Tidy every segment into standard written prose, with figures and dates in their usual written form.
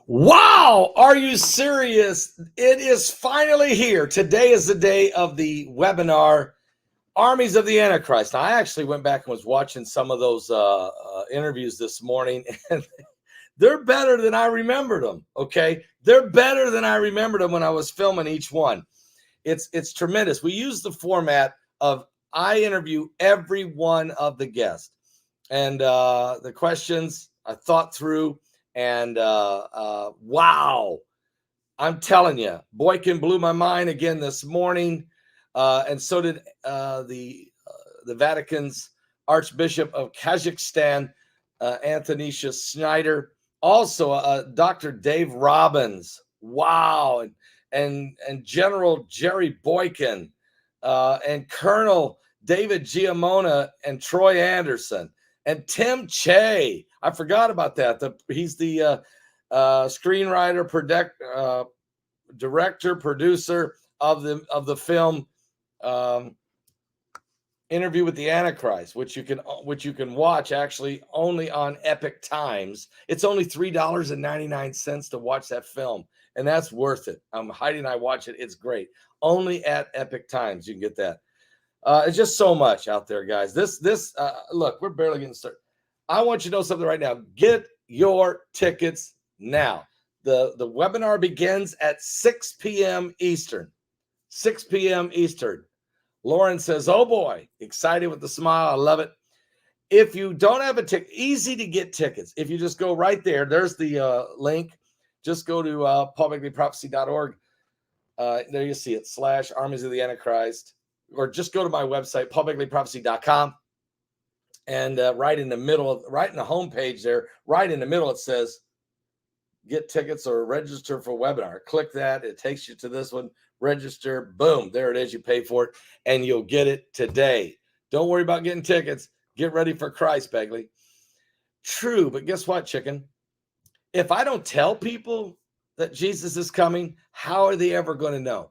Wow, are you serious? It is finally here. Today is the day of the webinar, Armies of the Antichrist. Now, I actually went back and was watching some of those interviews this morning, and they're better than I remembered them, okay? They're better than I remembered them when I was filming each one. It's tremendous. We use the format of I interview every one of the guests. And the questions I thought through, and wow, I'm telling you, Boykin blew my mind again this morning, and so did the Vatican's Archbishop of Kazakhstan, Antonisha Schneider. Also, Dr. Dave Robbins. Wow, and General Jerry Boykin, and Colonel David Giamona, and Troy Anderson, and Tim Che. I forgot about that. He's the screenwriter, director, producer of the film Interview with the Antichrist, which you can watch actually only on Epic Times. It's only $3.99 to watch that film, and that's worth it. Heidi and I watch it. It's great. Only at Epic Times you can get that. It's just so much out there, guys. This look, we're barely getting started. I want you to know something right now. Get your tickets now. The webinar begins at 6 p.m. Eastern. 6 p.m. Eastern. Lauren says, oh boy, excited with the smile. I love it. If you don't have a ticket, easy to get tickets. If you just go right there, there's the link. Just go to paulbegleyprophecy.org. There you see it, / Armies of the Antichrist. Or just go to my website, paulbegleyprophecy.com. And right in the homepage there, right in the middle, it says, get tickets or register for webinar. Click that. It takes you to this one. Register. Boom. There it is. You pay for it, and you'll get it today. Don't worry about getting tickets. Get ready for Christ, Begley. True, but guess what, chicken? If I don't tell people that Jesus is coming, how are they ever going to know?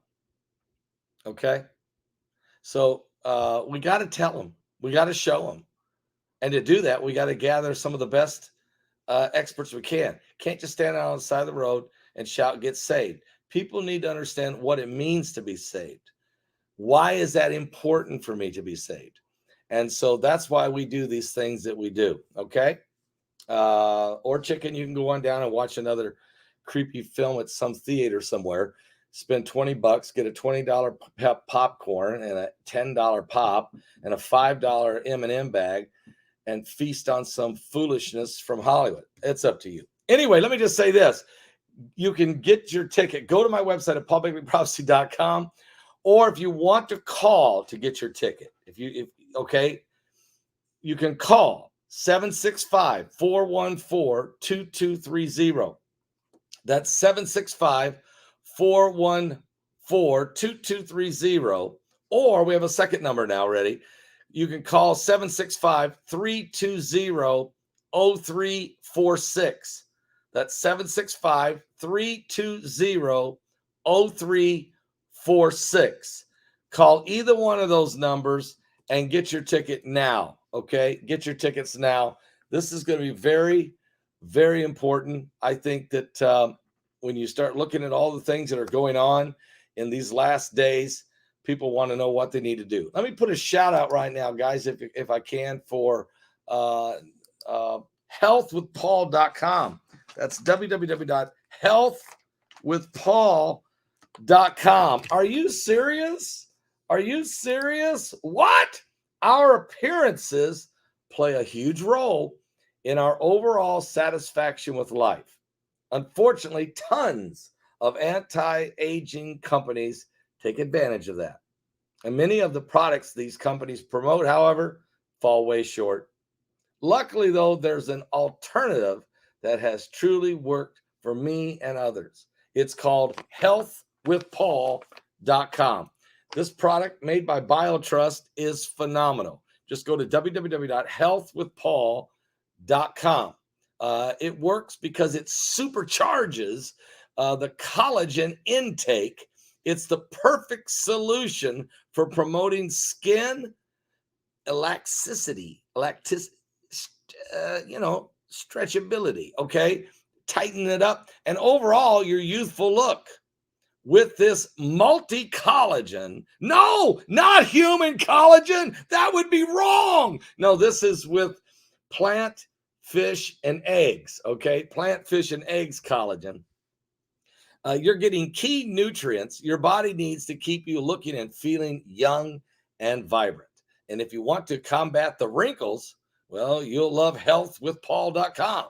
Okay? So we got to tell them. We got to show them. And to do that, we got to gather some of the best experts we can. Can't just stand out on the side of the road and shout, get saved. People need to understand what it means to be saved. Why is that important for me to be saved? And so that's why we do these things that we do, okay? Or chicken, you can go on down and watch another creepy film at some theater somewhere. Spend $20, get a $20 popcorn and a $10 pop and a $5 M&M bag, and feast on some foolishness from Hollywood. It's up to you. Anyway, let me just say this. You can get your ticket. Go to my website at paulbegleyprophecy.com, or if you want to call to get your ticket, you can call 765-414-2230. That's 765-414-2230. Or we have a second number now ready. You can call 765-320-0346. That's 765-320-0346. Call either one of those numbers and get your ticket now, okay? Get your tickets now. This is going to be very, very important. I think that when you start looking at all the things that are going on in these last days, people want to know what they need to do. Let me put a shout out right now, guys, if I can, for healthwithpaul.com. That's www.healthwithpaul.com. Are you serious? Are you serious? What? Our appearances play a huge role in our overall satisfaction with life. Unfortunately, tons of anti-aging companies take advantage of that. And many of the products these companies promote, however, fall way short. Luckily, though, there's an alternative that has truly worked for me and others. It's called healthwithpaul.com. This product made by BioTrust is phenomenal. Just go to www.healthwithpaul.com. It works because it supercharges the collagen intake. It's the perfect solution for promoting skin elasticity, stretchability, okay? tighten it up, and overall your youthful look with this multi-collagen. No, not human collagen. That would be wrong. No, this is with plant, fish, and eggs. Okay, plant, fish, and eggs collagen. You're getting key nutrients your body needs to keep you looking and feeling young and vibrant. And if you want to combat the wrinkles, well, you'll love healthwithpaul.com.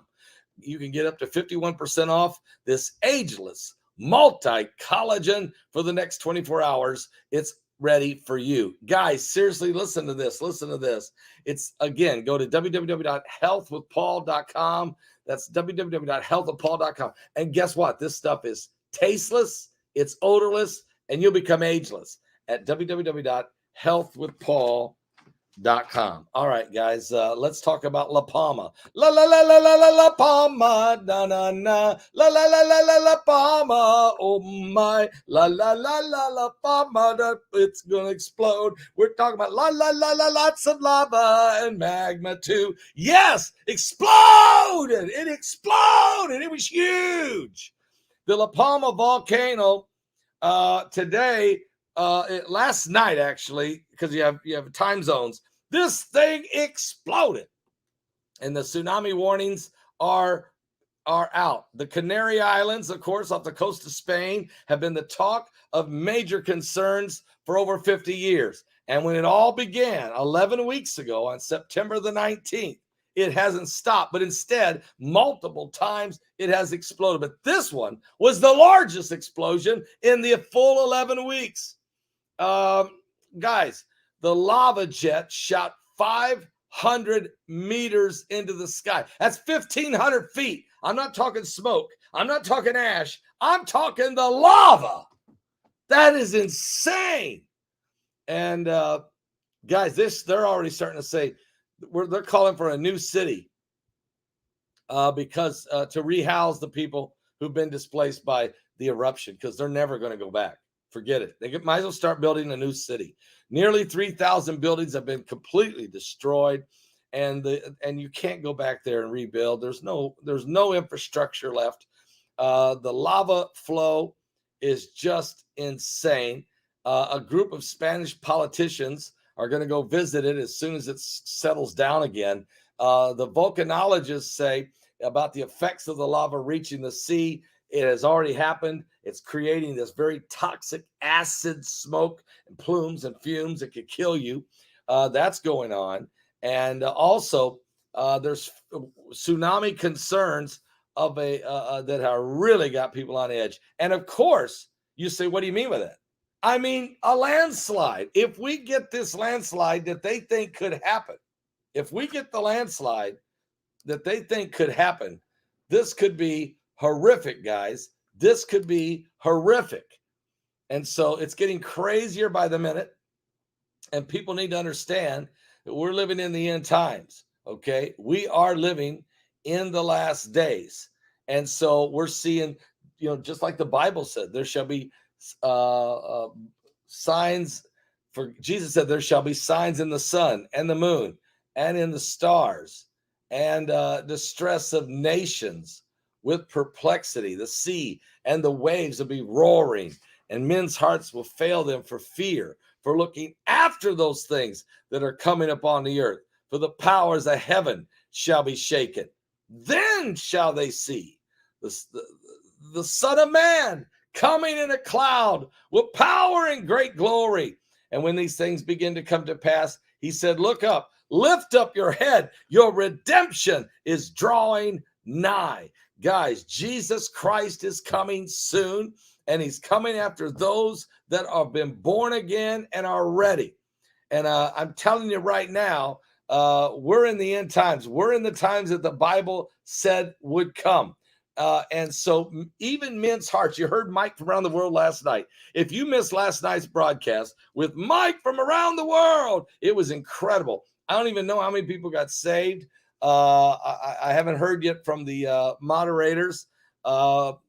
You can get up to 51% off this ageless multi-collagen for the next 24 hours. It's ready for you. Guys, seriously, listen to this. Listen to this. It's, again, go to www.healthwithpaul.com. That's www.healthwithpaul.com. And guess what? This stuff is tasteless, it's odorless, and you'll become ageless at www.healthwithpaul.com. All right, guys, let's talk about LaPalma. La la la la la la la Palma, na na na, la la la la la la Palma, oh my, la la la la la Palma, it's gonna explode. We're talking about la la la la, lots of lava and magma too. Yes, exploded. It exploded. It was huge. The LaPalma volcano today. Last night, actually, because you have time zones, this thing exploded, and the tsunami warnings are out. The Canary Islands, of course, off the coast of Spain, have been the talk of major concerns for over 50 years. And when it all began 11 weeks ago on September the 19th, it hasn't stopped, but instead, multiple times it has exploded. But this one was the largest explosion in the full 11 weeks. Guys, the lava jet shot 500 meters into the sky. That's 1,500 feet. I'm not talking smoke. I'm not talking ash. I'm talking the lava. That is insane. And guys, they're already starting to say they're calling for a new city because to rehouse the people who've been displaced by the eruption, because they're never going to go back. Forget it. They might as well start building a new city. Nearly 3,000 buildings have been completely destroyed, and you can't go back there and rebuild. There's no infrastructure left. The lava flow is just insane. A group of Spanish politicians are going to go visit it as soon as it settles down again. The volcanologists say about the effects of the lava reaching the sea. It has already happened. It's creating this very toxic acid smoke and plumes and fumes that could kill you. That's going on. And also, there's tsunami concerns of that have really got people on edge. And of course, you say, what do you mean by that? I mean, a landslide. If we get this landslide that they think could happen, if we get the landslide that they think could happen, this could be horrific, guys. This could be horrific. And so it's getting crazier by the minute. And people need to understand that we're living in the end times. Okay. We are living in the last days. And so we're seeing, just like the Bible said, there shall be signs. For Jesus said, there shall be signs in the sun and the moon and in the stars, and distress of nations with perplexity. The sea and the waves will be roaring, and men's hearts will fail them for fear, for looking after those things that are coming upon the earth. For the powers of heaven shall be shaken. Then shall they see the Son of Man coming in a cloud with power and great glory. And when these things begin to come to pass, he said, look up, lift up your head. Your redemption is drawing nigh. Guys, Jesus Christ is coming soon, and he's coming after those that have been born again and are ready. And I'm telling you right now, we're in the end times. We're in the times that the Bible said would come. And so even men's hearts, you heard Mike from around the world last night. If you missed last night's broadcast with Mike from around the world, it was incredible. I don't even know how many people got saved. I haven't heard yet from the moderators, but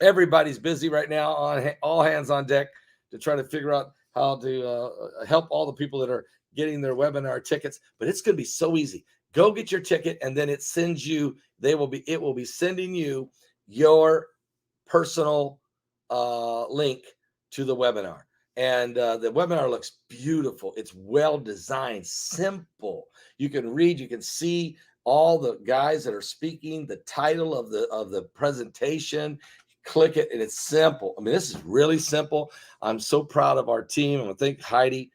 everybody's busy right now on all hands on deck to try to figure out how to help all the people that are getting their webinar tickets. But it's going to be so easy. Go get your ticket, and then it sends you. It will be sending you your personal link to the webinar. And the webinar looks beautiful. It's well designed, simple. You can read, you can see all the guys that are speaking, the title of the presentation. Click it, and it's simple. I mean, this is really simple. I'm so proud of our team. I thank Heidi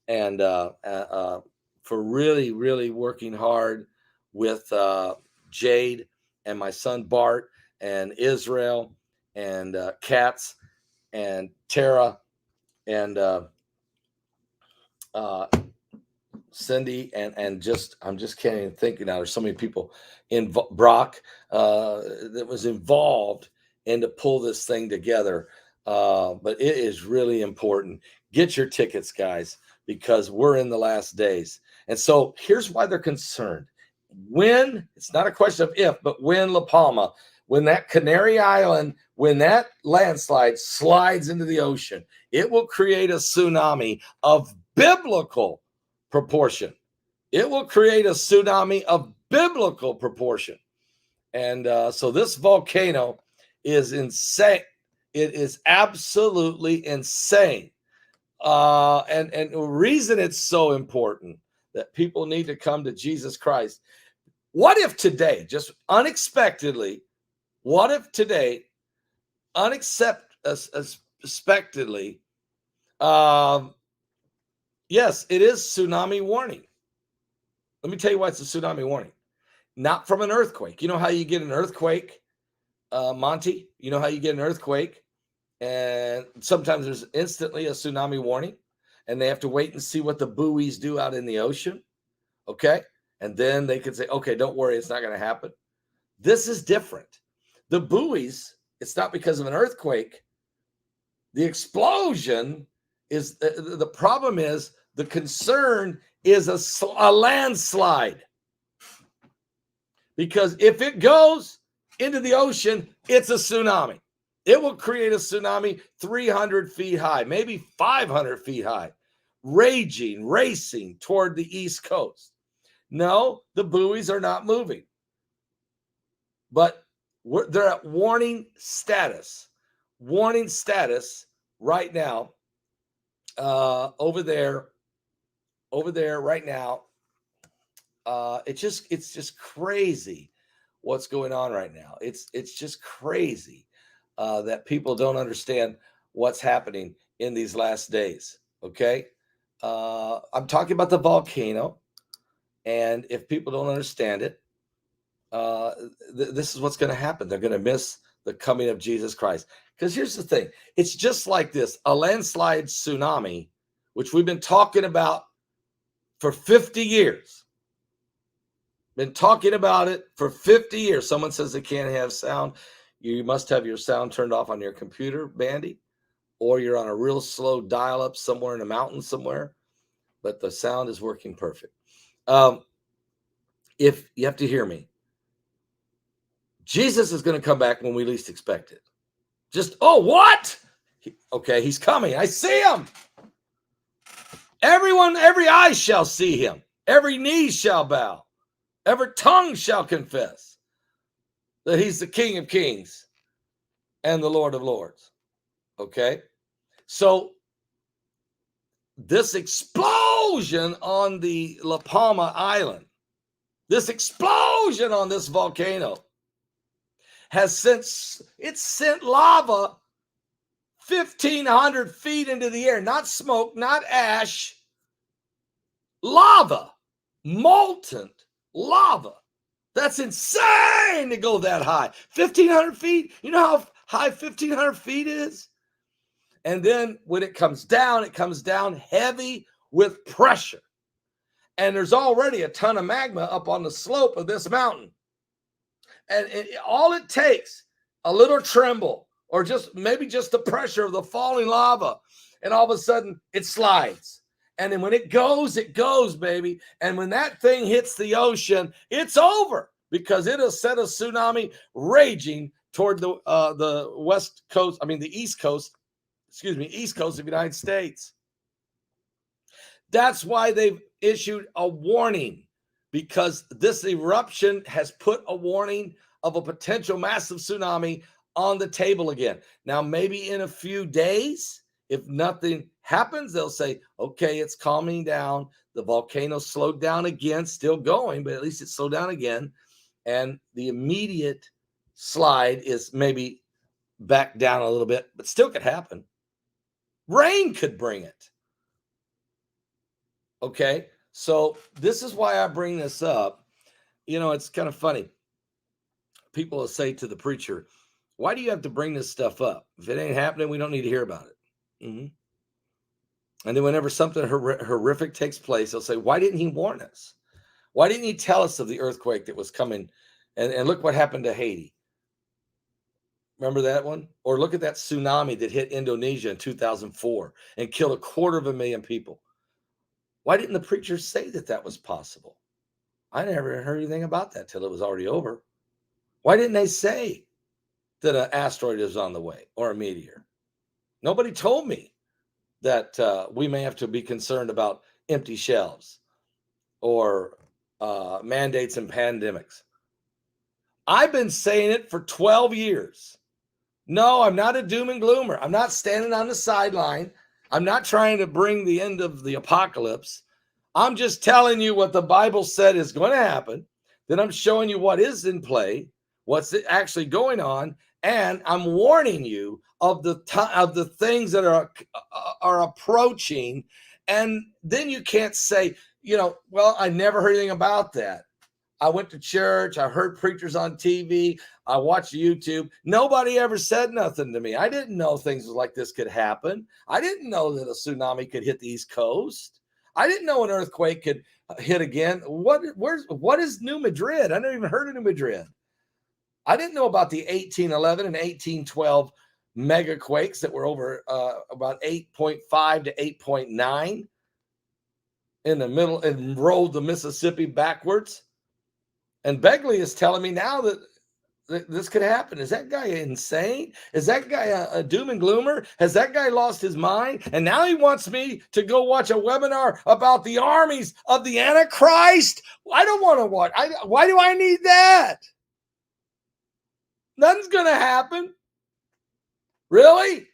and for really, really working hard with Jade and my son Bart and Israel and Katz and Tara and Cindy and I'm just can't even think now. There's so many people in Brock that was involved in to pull this thing together. But it is really important. Get your tickets, guys, because we're in the last days. And so here's why they're concerned. When, it's not a question of if, but when LaPalma, when that Canary Island, when that landslide slides into the ocean, it will create a tsunami of biblical proportion. It will create a tsunami of biblical proportion. And so this volcano is insane. It is absolutely insane. And the reason it's so important that people need to come to Jesus Christ. What if today, just unexpectedly, what if today, unexpectedly, yes, it is tsunami warning. Let me tell you why it's a tsunami warning. Not from an earthquake. You know how you get an earthquake, Monty? You know how you get an earthquake? And sometimes there's instantly a tsunami warning, and they have to wait and see what the buoys do out in the ocean. Okay. And then they could say, okay, don't worry, it's not going to happen. This is different. The buoys, it's not because of an earthquake. The explosion is the problem is the concern is a landslide. Because if it goes into the ocean, it's a tsunami. It will create a tsunami 300 feet high, maybe 500 feet high, racing toward the East Coast. No, the buoys are not moving, but they're at warning status right now. Over there right now. It's just crazy what's going on right now. It's just crazy that people don't understand what's happening in these last days. Okay. I'm talking about the volcano. And if people don't understand it, this is what's going to happen. They're going to miss the coming of Jesus Christ. Because here's the thing. It's just like this, a landslide tsunami, which we've been talking about for 50 years. Been talking about it for 50 years. Someone says they can't have sound. You must have your sound turned off on your computer, Bandy, or you're on a real slow dial-up somewhere in a mountain somewhere, but the sound is working perfect. If you have to hear me, Jesus is going to come back when we least expect it. Oh, what? Okay, he's coming. I see him. Every eye shall see him. Every knee shall bow. Every tongue shall confess that he's the King of Kings and the Lord of Lords. Okay? So this explosion on the LaPalma Island, this explosion on this volcano has sent lava 1,500 feet into the air. Not smoke, not ash. Lava. Molten lava. That's insane to go that high. 1,500 feet. You know how high 1,500 feet is? And then when it comes down heavy with pressure. And there's already a ton of magma up on the slope of this mountain. And all it takes, a little tremble, or maybe just the pressure of the falling lava. And all of a sudden, it slides. And then when it goes, baby. And when that thing hits the ocean, it's over. Because it'll set a tsunami raging toward the East Coast of the United States. That's why they've issued a warning. because this eruption has put a warning of a potential massive tsunami on the table again. Now, maybe in a few days, if nothing happens, they'll say, okay, it's calming down. The volcano slowed down again, still going, but at least it slowed down again. And the immediate slide is maybe back down a little bit, but still could happen. Rain could bring it. Okay. So this is why I bring this up. You know, it's kind of funny. People will say to the preacher, why do you have to bring this stuff up? If it ain't happening, we don't need to hear about it. And then whenever something horrific takes place, they'll say, why didn't he warn us? Why didn't he tell us of the earthquake that was coming? And look what happened to Haiti. Remember that one? Or look at that tsunami that hit Indonesia in 2004 and killed 250,000 people. Why didn't the preachers say that that was possible? I never heard anything about that till it was already over. Why didn't they say that an asteroid is on the way or a meteor? Nobody told me that we may have to be concerned about empty shelves or mandates and pandemics. I've been saying it for 12 years. No, I'm not a doom and gloomer. I'm not standing on the sideline. I'm not trying to bring the end of the apocalypse. I'm just telling you what the Bible said is going to happen. Then I'm showing you what is in play, what's actually going on, and I'm warning you of the things that are approaching. And then you can't say, well, I never heard anything about that. I went to church. I heard preachers on TV. I watched YouTube. Nobody ever said nothing to me. I didn't know things like this could happen. I didn't know that a tsunami could hit the East Coast. I didn't know an earthquake could hit again. What is New Madrid? I never even heard of New Madrid. I didn't know about the 1811 and 1812 mega quakes that were over about 8.5 to 8.9 in the middle and rolled the Mississippi backwards. And Begley is telling me now that this could happen. Is that guy insane? Is that guy a doom and gloomer? Has that guy lost his mind? And now he wants me to go watch a webinar about the armies of the Antichrist? I don't want to watch. Why do I need that? Nothing's going to happen. Really?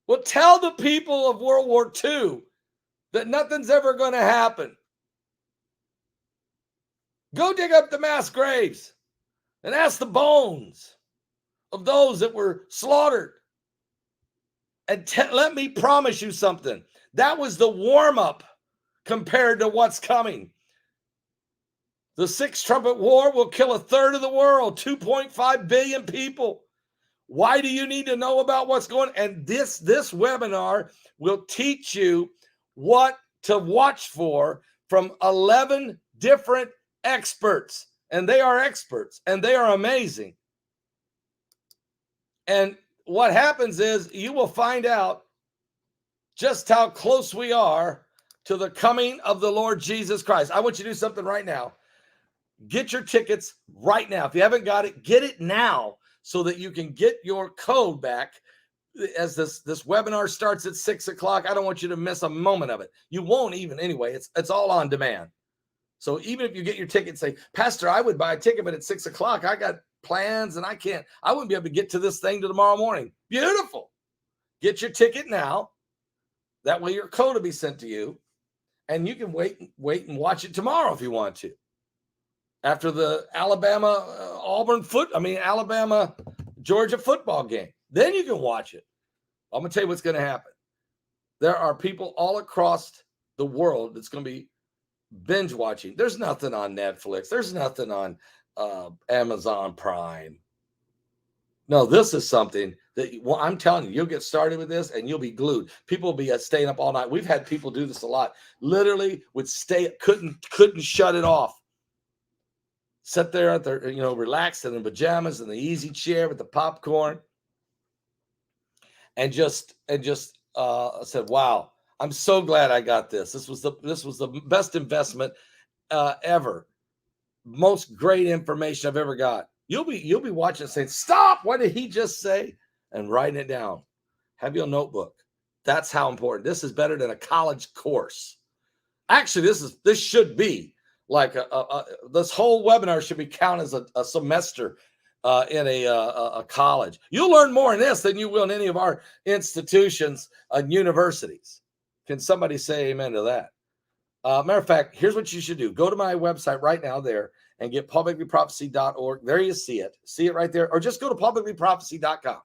Well, tell the people of World War II that nothing's ever going to happen. Go dig up the mass graves and ask the bones of those that were slaughtered. And let me promise you something. That was the warm-up compared to what's coming. The Sixth Trumpet War will kill 1/3 of the world, 2.5 billion people. Why do you need to know about what's going on? And this webinar will teach you what to watch for from 11 different experts. And they are experts, and they are amazing. And what happens is you will find out just how close we are to the coming of the Lord Jesus Christ. I want you to do something right now. Get your tickets right now. If you haven't got it, get it now so that you can get your code back as this webinar starts at 6 o'clock. I don't want you to miss a moment of it. You won't even anyway. It's all on demand. So even if you get your ticket, say, Pastor, I would buy a ticket, but at 6 o'clock, I got plans and I wouldn't be able to get to this thing till tomorrow morning. Beautiful. Get your ticket now. That way your code will be sent to you and you can wait and watch it tomorrow if you want to. After the Alabama, Georgia football game, then you can watch it. I'm going to tell you what's going to happen. There are people all across the world that's going to be binge watching. There's nothing on Netflix. There's nothing on Amazon Prime. No, this is something that I'm telling you, you'll get started with this and you'll be glued. People will be staying up all night. We've had people do this a lot. Literally would stay, couldn't shut it off. Sit there at their, relaxed in the pajamas and the easy chair with the popcorn, and just said, "Wow, I'm so glad I got this. This was the best investment ever. Most great information I've ever got." You'll be watching saying, "Stop! What did he just say?" and writing it down. Have your notebook. That's how important. This is better than a college course. Actually, this should be like this whole webinar should be counted as a semester in a college. You'll learn more in this than you will in any of our institutions and universities. Can somebody say amen to that? Matter of fact, here's what you should do. Go to my website right now there and get publiclyprophecy.org. There you see it. See it right there. Or just go to publiclyprophecy.com.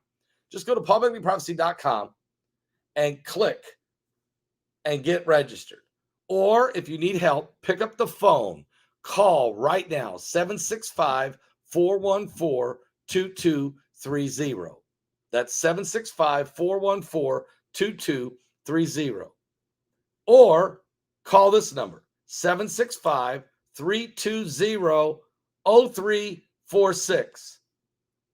Just go to publiclyprophecy.com and click and get registered. Or if you need help, pick up the phone. Call right now, 765-414-2230. That's 765-414-2230. Or call this number, 765-320-0346.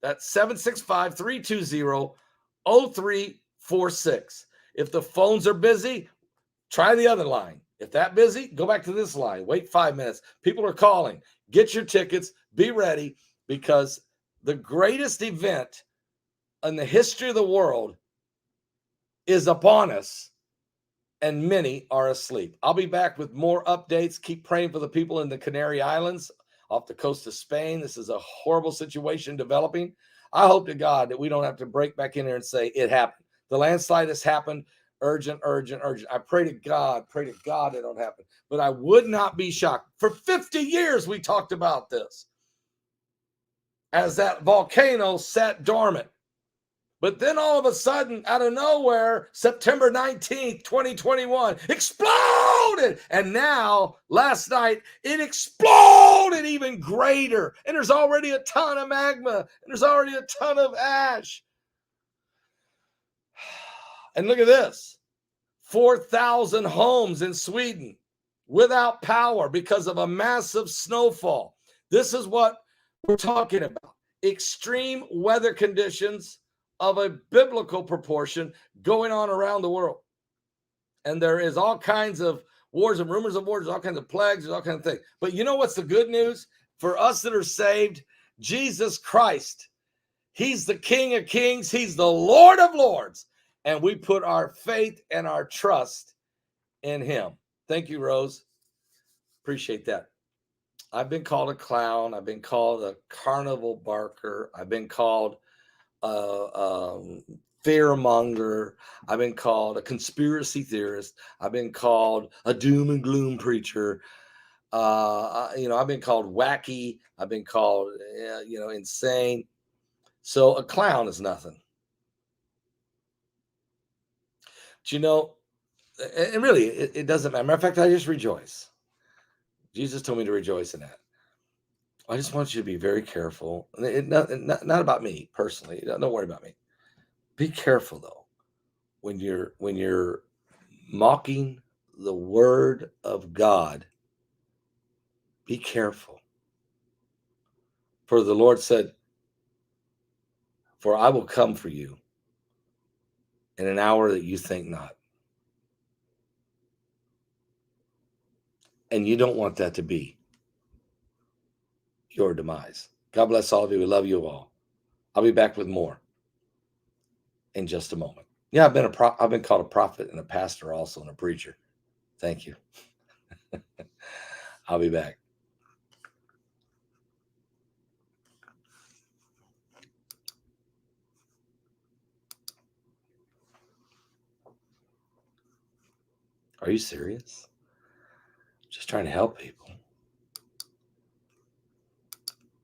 That's 765-320-0346. If the phones are busy, try the other line. If that's busy, go back to this line. Wait 5 minutes. People are calling. Get your tickets. Be ready, because the greatest event in the history of the world is upon us, and many are asleep. I'll be back with more updates. Keep praying for the people in the Canary Islands off the coast of Spain. This is a horrible situation developing. I hope to God that we don't have to break back in there and say it happened. The landslide has happened. Urgent, urgent, urgent. I pray to God it don't happen. But I would not be shocked. For 50 years, we talked about this as that volcano sat dormant. But then all of a sudden, out of nowhere, September 19th, 2021, exploded. And now, last night, it exploded even greater. And there's already a ton of magma. And there's already a ton of ash. And look at this. 4,000 homes in Sweden without power because of a massive snowfall. This is what we're talking about. Extreme weather conditions of a biblical proportion going on around the world. And there is all kinds of wars and rumors of wars, all kinds of plagues, all kinds of things. But you know what's the good news? For us that are saved, Jesus Christ, he's the King of Kings. He's the Lord of Lords. And we put our faith and our trust in him. Thank you, Rose. Appreciate that. I've been called a clown. I've been called a carnival barker. I've been called fearmonger. I've been called a conspiracy theorist. I've been called a doom and gloom preacher. I've been called wacky. I've been called, insane. So a clown is nothing. But and really, it doesn't matter. Matter of fact, I just rejoice. Jesus told me to rejoice in that. I just want you to be very careful. Not about me personally. Don't worry about me. Be careful though when you're mocking the word of God. Be careful. For the Lord said, "For I will come for you in an hour that you think not." And you don't want that to be your demise. God bless all of you. We love you all. I'll be back with more in just a moment. Yeah, I've been called a prophet and a pastor also, and a preacher. Thank you. I'll be back. Are you serious? Just trying to help people.